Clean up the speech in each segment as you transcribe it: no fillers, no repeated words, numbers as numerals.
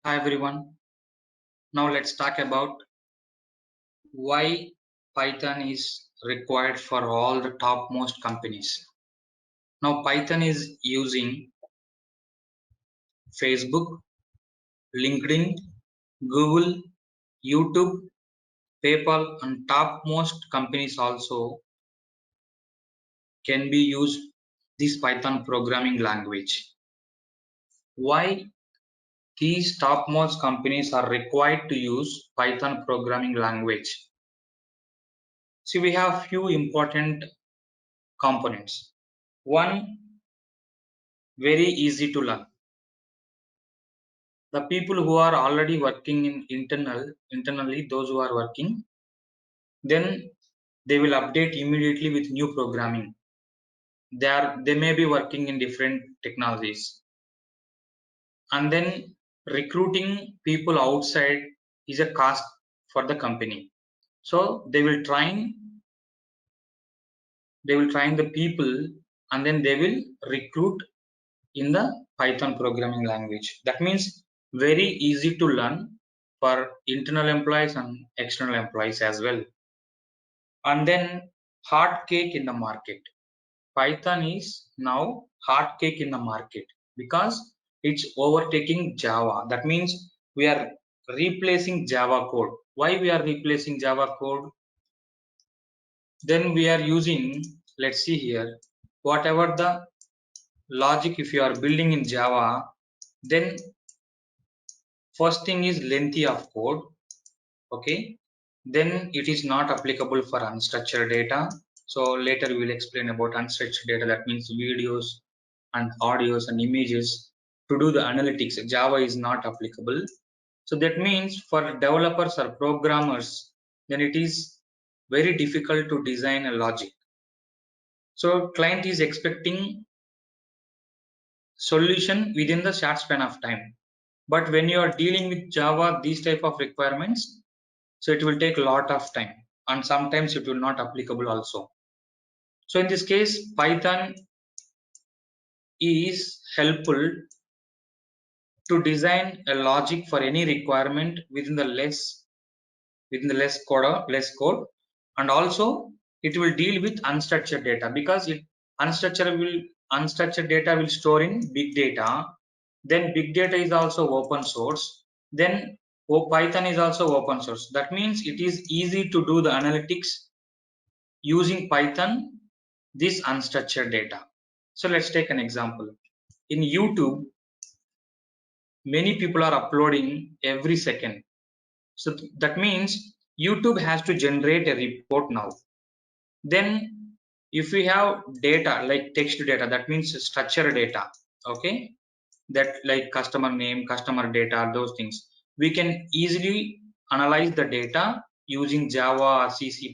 Hi everyone. Now let's talk about why Python is required for all the topmost companies. Now Python is using Facebook, LinkedIn, Google, YouTube, PayPal and topmost companies also can be used this Python programming language. Why these topmost companies are required to use Python programming language? See, we have few important components. One, very easy to learn. The people who are already working in internally, those who are working, then they will update immediately with new programming. They may be working in different technologies, and then recruiting people outside is a cost for the company. So they will train the people, and then they will recruit in the Python programming language. That means very easy to learn for internal employees and external employees as well. And then hot cake in the market. Python is now hot cake in the market because it's overtaking Java. That means we are replacing Java code. Why we are replacing Java code? Then we are using, let's see here, whatever the logic if you are building in Java, then first thing is lengthy of code. Okay, then it is not applicable for unstructured data. So later we will explain about unstructured data, that means videos and audios and images. To do the analytics, Java is not applicable. So that means for developers or programmers, then it is very difficult to design a logic. So client is expecting solution within the short span of time. But when you are dealing with Java, these type of requirements, so it will take a lot of time and sometimes it will not applicable also. So in this case, Python is helpful to design a logic for any requirement within the less code, and also it will deal with unstructured data because unstructured data will store in big data. Then big data is also open source. Then Python is also open source. That means it is easy to do the analytics using Python, this unstructured data. So let's take an example. In YouTube, many people are uploading every second. So that means YouTube has to generate a report now. Then if we have data like text data, that means structured data, okay, that like customer name, customer data, those things, we can easily analyze the data using Java or C++.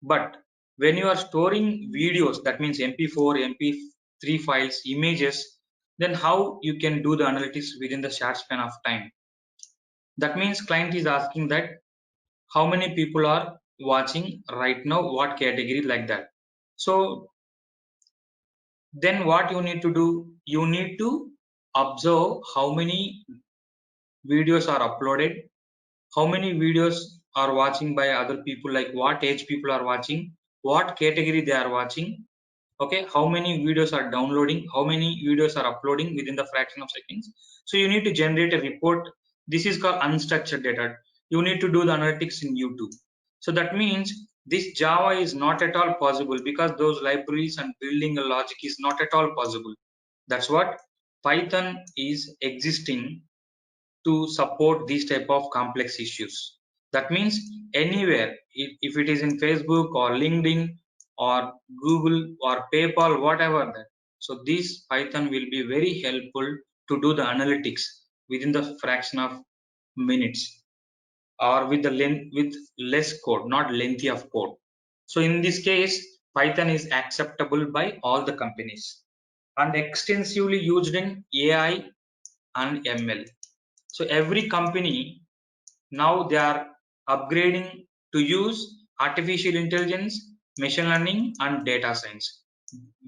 But when you are storing videos, that means MP4, MP3 files, images, then how you can do the analytics within the short span of time? That means client is asking that how many people are watching right now, what category, like that. So then what you need to do? You need to observe how many videos are uploaded, how many videos are watching by other people, like what age people are watching, what category they are watching, okay, how many videos are downloading, how many videos are uploading within the fraction of seconds. So you need to generate a report. This is called unstructured data. You need to do the analytics in YouTube. So that means this Java is not at all possible because those libraries and building a logic is not at all possible. That's what Python is existing to support these type of complex issues. That means anywhere, if it is in Facebook or LinkedIn or Google or PayPal, whatever that. So this Python will be very helpful to do the analytics within the fraction of minutes, or with less code, not lengthy of code. So in this case, Python is acceptable by all the companies and extensively used in AI and ML. So every company now they are upgrading to use artificial intelligence, machine learning and data science.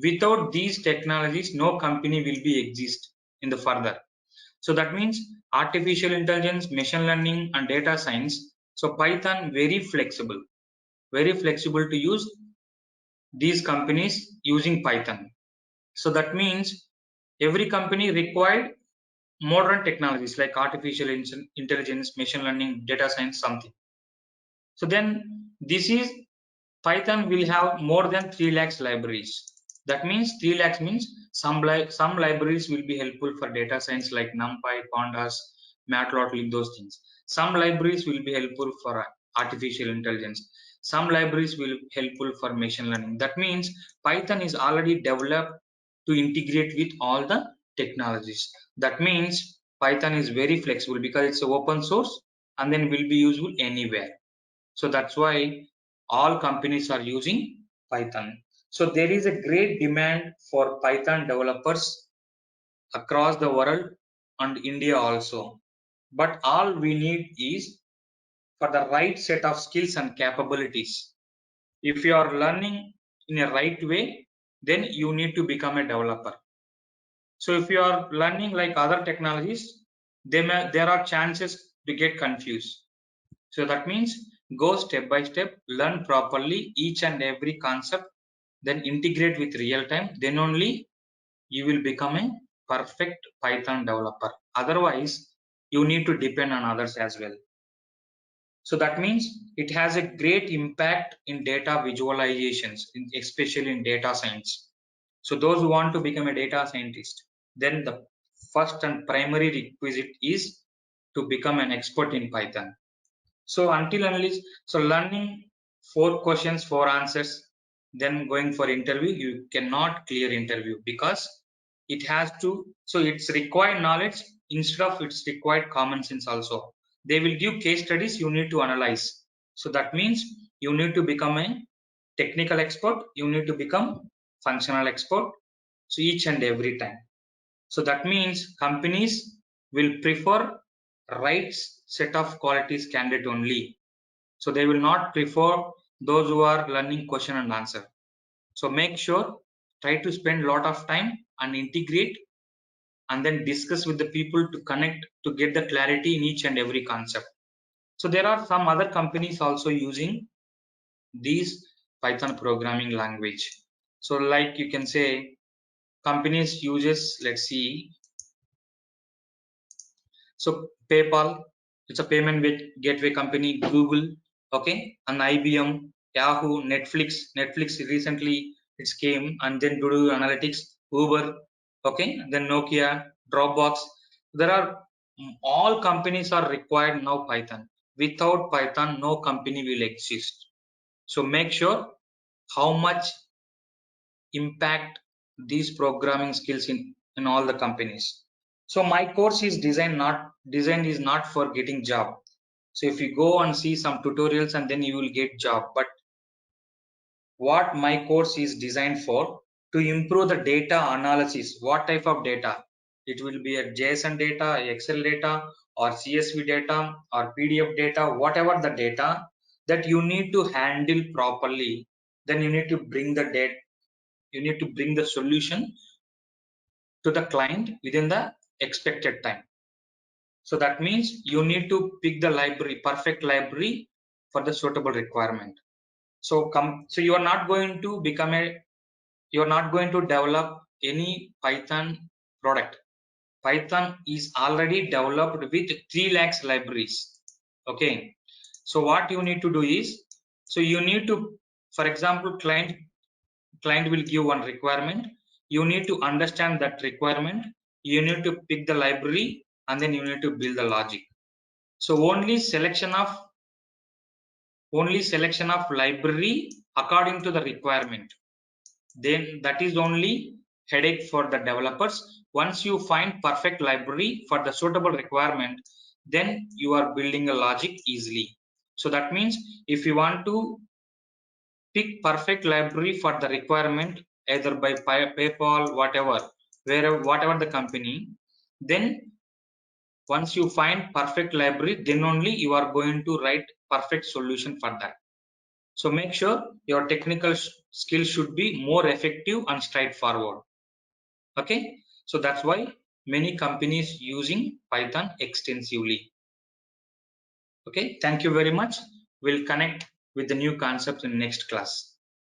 Without these technologies, no company will be exist in the further. So that means artificial intelligence, machine learning, and data science. So Python very flexible to use these companies using Python. So that means every company required modern technologies like artificial intelligence, machine learning, data science, something. So then this is Python will have more than 3 lakhs libraries. That means 3 lakhs means some libraries will be helpful for data science like NumPy, Pandas, Matplotlib, those things. Some libraries will be helpful for artificial intelligence. Some libraries will be helpful for machine learning. That means Python is already developed to integrate with all the technologies. That means Python is very flexible because it's open source and then will be useful anywhere. So that's why all companies are using Python. So there is a great demand for Python developers across the world and India also. But all we need is for the right set of skills and capabilities. If you are learning in a right way, then you need to become a developer. So if you are learning like other technologies, there are chances to get confused. So that means go step by step, learn properly each and every concept, then integrate with real time. Then only you will become a perfect Python developer. Otherwise, you need to depend on others as well. So that means it has a great impact in data visualizations, especially in data science. So those who want to become a data scientist, then the first and primary requisite is to become an expert in Python. So until unless, so learning 4 questions, 4 answers, then going for interview, you cannot clear interview because it has to, so it's required knowledge instead of it's required common sense also. They will give case studies, you need to analyze. So that means you need to become a technical expert, you need to become functional expert. So each and every time. So that means companies will prefer right set of qualities candidate only. So they will not prefer those who are learning question and answer. So make sure, try to spend a lot of time and integrate and then discuss with the people to connect to get the clarity in each and every concept. So there are some other companies also using these Python programming language. So like you can say companies uses, let's see, so PayPal, it's a payment gateway company, Google, okay, and IBM, Yahoo, Netflix. Netflix recently it came, and then Google Analytics, Uber, okay, then Nokia, Dropbox. There are all companies are required now Python. Without Python, no company will exist. So make sure how much impact these programming skills in all the companies. So my course is designed is not for getting job. So if you go and see some tutorials and then you will get job. But what my course is designed for, to improve the data analysis. What type of data? It will be a JSON data, Excel data, or CSV data, or PDF data, whatever the data that you need to handle properly. Then you need to bring the data, you need to bring the solution to the client within the expected time. So that means you need to pick the library, perfect library for the suitable requirement. So so you are not going to become a, you are not going to develop any Python product. Python is already developed with 3 lakhs libraries. Okay. So what you need to do is, so you need to, for example, client will give one requirement, you need to understand that requirement, you need to pick the library and then you need to build the logic. So only selection of library according to the requirement, then that is only headache for the developers. Once you find perfect library for the suitable requirement, then you are building a logic easily. So that means if you want to pick perfect library for the requirement either by PayPal, whatever, wherever, whatever the company, then once you find perfect library, then only you are going to write perfect solution for that. So make sure your technical skills should be more effective and straightforward. Okay, so that's why many companies using Python extensively. Okay, thank you very much. We'll connect with the new concepts in next class.